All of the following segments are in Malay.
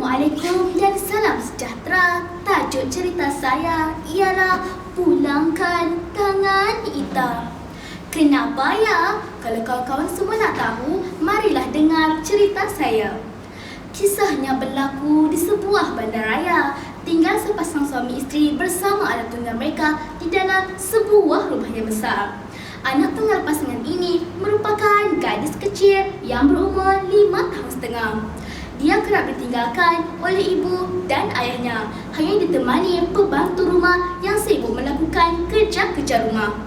Assalamualaikum dan salam sejahtera. Tajuk cerita saya ialah Pulangkan Tangan Ita. Kenapa ya? Kalau kawan-kawan semua nak tahu, marilah dengar cerita saya. Kisahnya berlaku di sebuah bandaraya. Tinggal sepasang suami isteri bersama anak tunggal mereka di dalam sebuah rumah yang besar. Anak tunggal pasangan ini merupakan gadis kecil yang berumur 5 tahun setengah. Dia kerap ditinggalkan oleh ibu dan ayahnya, hanya ditemani pembantu rumah yang sibuk melakukan kerja-kerja rumah.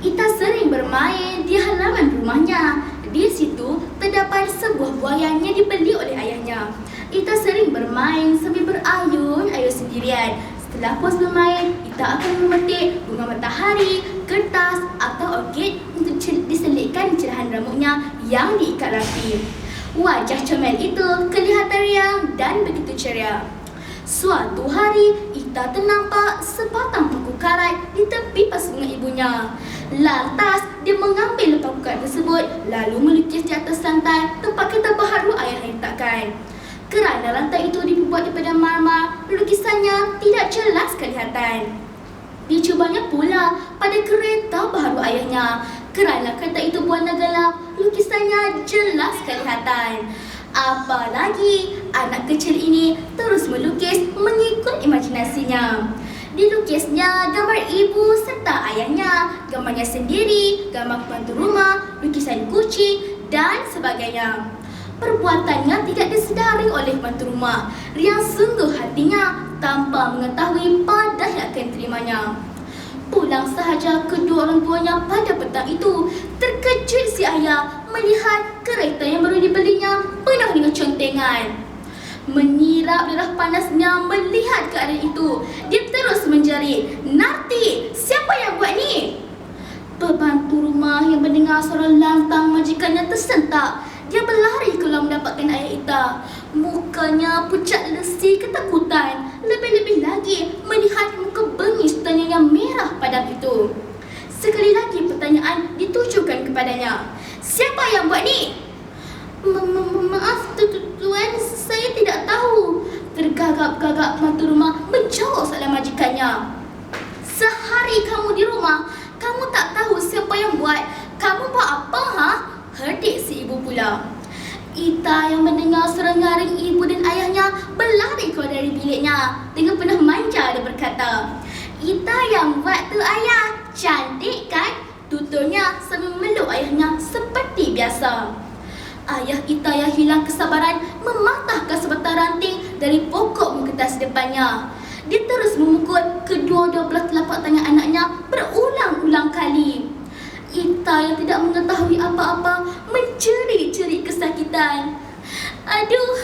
Ita sering bermain di halaman rumahnya. Di situ terdapat sebuah buaya yang dibeli oleh ayahnya. Ita sering bermain sambil berayun-ayun sendirian. Setelah puas bermain, Ita akan memetik bunga matahari, kertas atau orkid untuk diselitkan di cerahan rambutnya yang diikat rapi. Wajah comel itu kelihatan riang dan begitu ceria. Suatu hari, Ita ternampak sebatang paku karat di tepi pas bunga ibunya. Lantas, dia mengambil paku karat tersebut lalu melukis di atas lantai tempat kereta baharu ayah letakkan. Kerana lantai itu dibuat daripada marmar, lukisannya tidak jelas kelihatan. Dicubanya pula pada kereta baharu ayahnya. Kerana kereta itu berwarna gelap, lukisannya jelas kelihatan. Apalagi anak kecil ini terus melukis mengikut imajinasinya. Dilukisnya gambar ibu serta ayahnya, gambarnya sendiri, gambar pembantu rumah, lukisan kucing dan sebagainya. Perbuatannya tidak disedari oleh pembantu rumah. Riang sungguh hatinya tanpa mengetahui pada yang akan terimanya. Pulang sahaja kedua orang tuanya pada petang itu, terkejut si ayah melihat kereta yang baru dibelinya penuh dengan contengan. Menyirap darah panasnya melihat keadaan itu, dia terus menjerit, "Narti, siapa yang buat ni?" Pembantu rumah yang mendengar suara lantang majikannya tersentak. Dia berlari keluar mendapatkan ayah Ita. Mukanya pucat lesi ketakutan. Lebih-lebih lagi melihat muka bengis tanyanya yang merah padam itu. Sekali lagi pertanyaan ditujukan kepadanya. "Siapa yang buat ni?" Maaf tuan, saya tidak tahu." Tergagap-gagap pembantu rumah menjawab soalan majikannya. "Sehari kamu di rumah, kamu tak tahu siapa yang buat. Kamu buat apa, ha?" Herdik si ibu pula. Ita yang mendengar suara nyaring ibu dan ayahnya berlari keluar dari biliknya. Dengan penuh manja dia berkata, "Ita yang buat tu ayah, cantik kan?" Tuturnya sambil memeluk ayahnya seperti biasa. Ayah Ita yang hilang kesabaran mematahkan sebatang ranting dari pokok mengkertas depannya. Dia terus memukul kedua-dua belah telapak tangan anaknya berulang-ulang kali. Ita yang tidak mengetahui apa-apa menjerit-jerit kesakitan. "Aduh,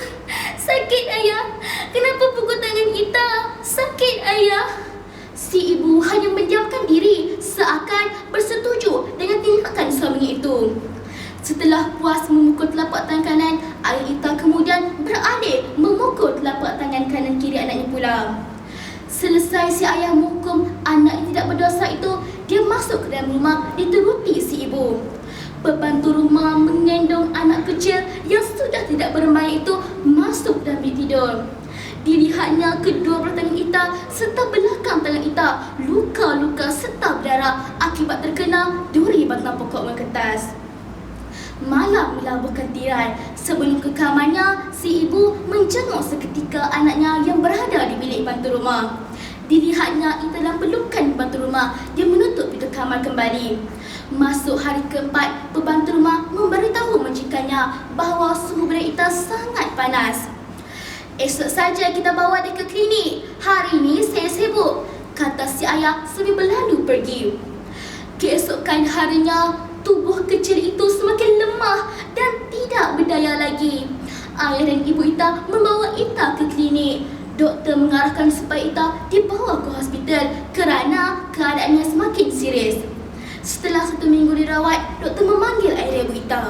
sakit ayah. Kenapa pukul tangan Ita? Sakit ayah." Si ibu hanya mendiamkan diri seakan bersetuju dengan tindakan suaminya itu. Setelah puas memukul telapak tangan kanan, ayah Ita kemudian beralih memukul telapak tangan kanan kiri anaknya pula. Selesai si ayah menghukum anak yang tidak berdosa itu, dia masuk ke dalam rumah dituruti si ibu. Pembantu rumah menggendong anak kecil yang sudah tidak bermain itu masuk dalam bilik tidur. Dilihatnya kedua belah tangan Ita serta belakang tangan Ita luka-luka serta berdarah akibat terkena duri batang pokok kertas. Malam melabuhkan tirai. Sebelum ke kamarnya, si ibu menjenguk seketika anaknya yang berada di bilik pembantu rumah. Dilihatnya Ita dalam pelukan pembantu rumah. Dia menutup pintu kamar kembali. Masuk hari keempat, pembantu rumah memberitahu majikannya bahawa suhu badan Ita sangat panas. "Esok saja kita bawa dia ke klinik. Hari ini saya sibuk," kata si ayah sambil berlalu pergi. Keesokan harinya, tubuh kecil itu semakin lemah dan tidak berdaya lagi. Ayah dan ibu Ita membawa Ita ke klinik. Doktor mengarahkan supaya Ita dibawa ke hospital kerana keadaannya semakin serius. Setelah 1 minggu dirawat, doktor memanggil ayah dan ibu Ita.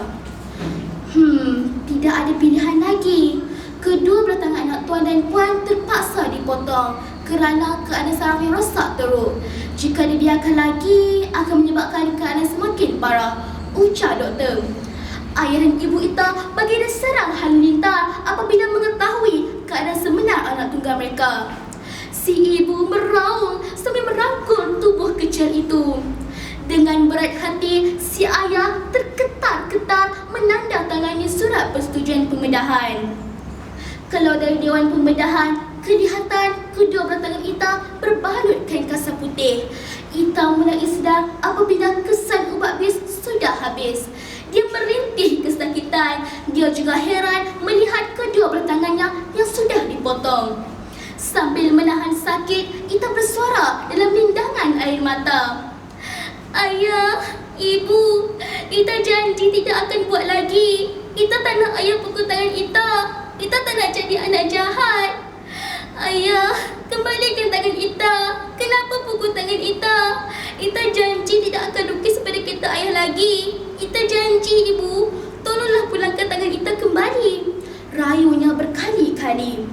Tidak ada pilihan lagi. Kedua belah tangan anak tuan dan puan terpaksa dipotong kerana keadaan saraf yang rosak teruk. Jika dibiarkan lagi, akan menyebabkan keadaan semakin parah, ucap doktor. Ayah dan ibu Ita bagi diserang hal lintar apabila mengetahui keadaan mereka. Si ibu meraung sambil merangkul tubuh kecil itu. Dengan berat hati, si ayah terketar-ketar menandatangani surat persetujuan pembedahan. Kalau dari Dewan Pembedahan, kelihatan kedua belah tangan Ita berbalut kain kasar putih. Ita mulai sedar apabila kesan ubat bis sudah habis. Dia merintih kesakitan. Dia juga heran melihat kedua belah tangannya yang sudah dipotong. Sambil menahan sakit, Ita bersuara dalam lindangan air mata. Ayah, ibu, Ita janji tidak akan buat lagi. Ita tak nak ayah pukul tangan Ita. Ita tak nak jadi anak jahat. Ayah, kembalikan tangan Ita. Kenapa pukul tangan Ita? Ita janji tidak akan lukis pada kereta ayah lagi. Ita janji, ibu. Tolonglah pulangkan tangan Ita kembali. Rayunya berkali-kali.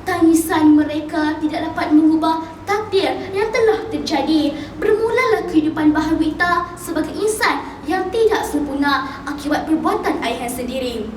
Tangisan mereka tidak dapat mengubah takdir yang telah terjadi. Bermulalah kehidupan baharu Ita sebagai insan yang tidak sempurna akibat perbuatan ayah sendiri.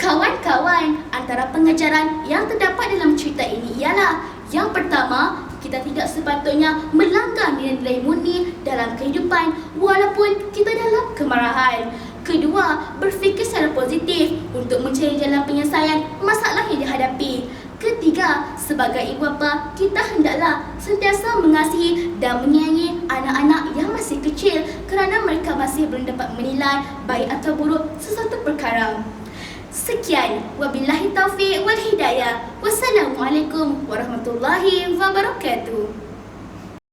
Kawan-kawan, antara pengajaran yang terdapat dalam cerita ini ialah: yang pertama, kita tidak sepatutnya melanggar nilai-nilai murni dalam kehidupan walaupun kita dalam kemarahan. Kedua, berfikir secara positif untuk mencari jalan penyelesaian masalah yang dihadapi. Ketiga, sebagai ibu bapa, kita hendaklah sentiasa mengasihi dan menyayangi anak-anak yang masih kecil kerana mereka masih belum dapat menilai baik atau buruk sesuatu perkara. Sekian, wabillahi taufiq wal hidayah. Wassalamualaikum warahmatullahi wabarakatuh.